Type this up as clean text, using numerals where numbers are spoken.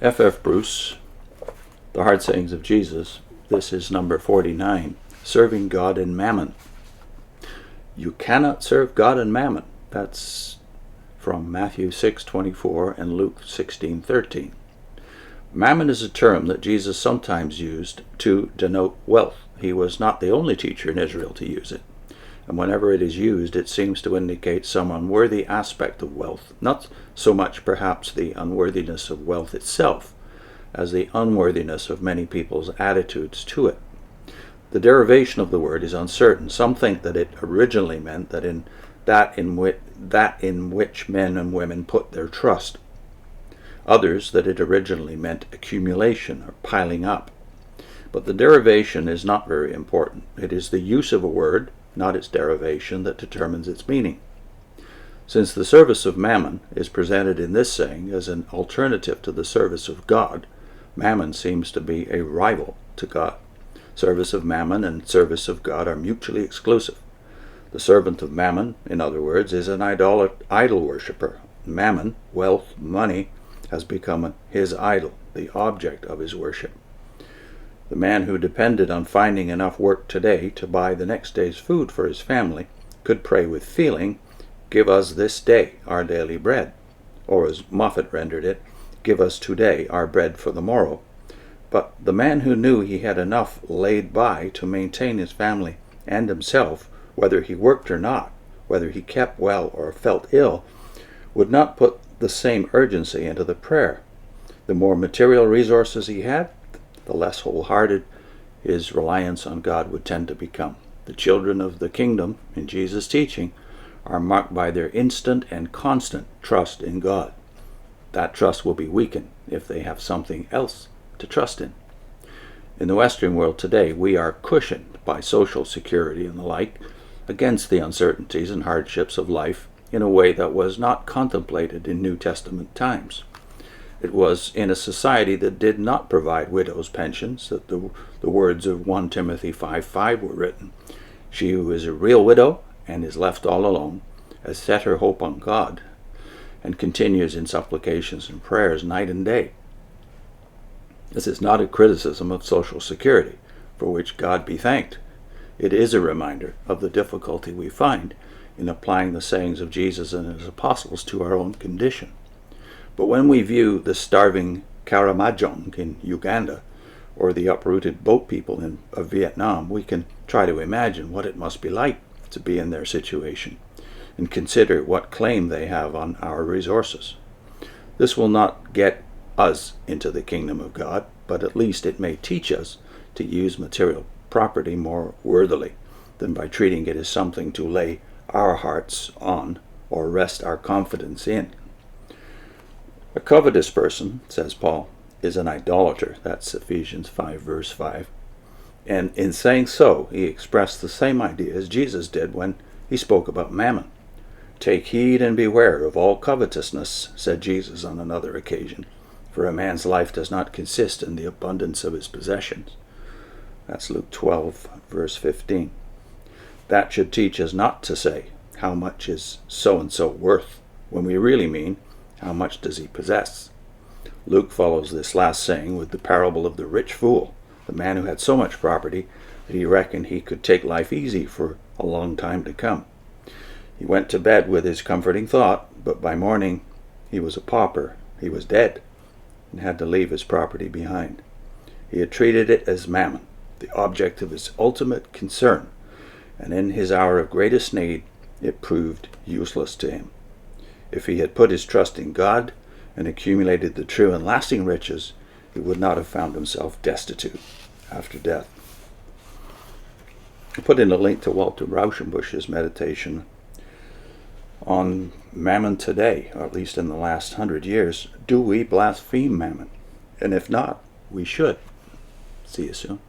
F. Bruce, The Hard Sayings of Jesus. This is number 49, Serving God and Mammon. You cannot serve God and Mammon. That's from Matthew 6:24 and Luke 16:13. Mammon is a term that Jesus sometimes used to denote wealth. He was not the only teacher in Israel to use it. And whenever it is used, it seems to indicate some unworthy aspect of wealth, not so much perhaps the unworthiness of wealth itself, as the unworthiness of many people's attitudes to it. The derivation of the word is uncertain. Some think that it originally meant that in which men and women put their trust. Others that it originally meant accumulation or piling up. But the derivation is not very important. It is the use of a word, not its derivation, that determines its meaning. Since the service of mammon is presented in this saying as an alternative to the service of God, mammon seems to be a rival to God. Service of mammon and service of God are mutually exclusive. The servant of mammon, in other words, is an idol worshipper. Mammon, wealth, money, has become his idol, the object of his worship. The man who depended on finding enough work today to buy the next day's food for his family could pray with feeling, "Give us this day our daily bread," or as Moffat rendered it, "Give us today our bread for the morrow." But the man who knew he had enough laid by to maintain his family and himself, whether he worked or not, whether he kept well or felt ill, would not put the same urgency into the prayer. The more material resources he had, the less wholehearted his reliance on God would tend to become. The children of the kingdom, in Jesus' teaching, are marked by their instant and constant trust in God. That trust will be weakened if they have something else to trust in. In the Western world today, we are cushioned by social security and the like against the uncertainties and hardships of life in a way that was not contemplated in New Testament times. It was in a society that did not provide widows' pensions that the words of 1 Timothy 5:5 were written. She who is a real widow and is left all alone has set her hope on God and continues in supplications and prayers night and day. This is not a criticism of Social Security, for which God be thanked. It is a reminder of the difficulty we find in applying the sayings of Jesus and his apostles to our own condition. But when we view the starving Karamojong in Uganda or the uprooted boat people of Vietnam, we can try to imagine what it must be like to be in their situation and consider what claim they have on our resources. This will not get us into the kingdom of God, but at least it may teach us to use material property more worthily than by treating it as something to lay our hearts on or rest our confidence in. A covetous person, says Paul, is an idolater. That's Ephesians 5, verse 5. And in saying so, he expressed the same idea as Jesus did when he spoke about mammon. "Take heed and beware of all covetousness," said Jesus on another occasion, "for a man's life does not consist in the abundance of his possessions." That's Luke 12, verse 15. That should teach us not to say, "How much is so-and-so worth?" when we really mean, "How much does he possess?" Luke follows this last saying with the parable of the rich fool, the man who had so much property that he reckoned he could take life easy for a long time to come. He went to bed with his comforting thought, but by morning he was a pauper, he was dead, and had to leave his property behind. He had treated it as mammon, the object of his ultimate concern, and in his hour of greatest need it proved useless to him. If he had put his trust in God and accumulated the true and lasting riches, he would not have found himself destitute after death. I put in a link to Walter Rauschenbusch's meditation on mammon today, or at least in the last 100 years. Do we blaspheme mammon? And if not, we should. See you soon.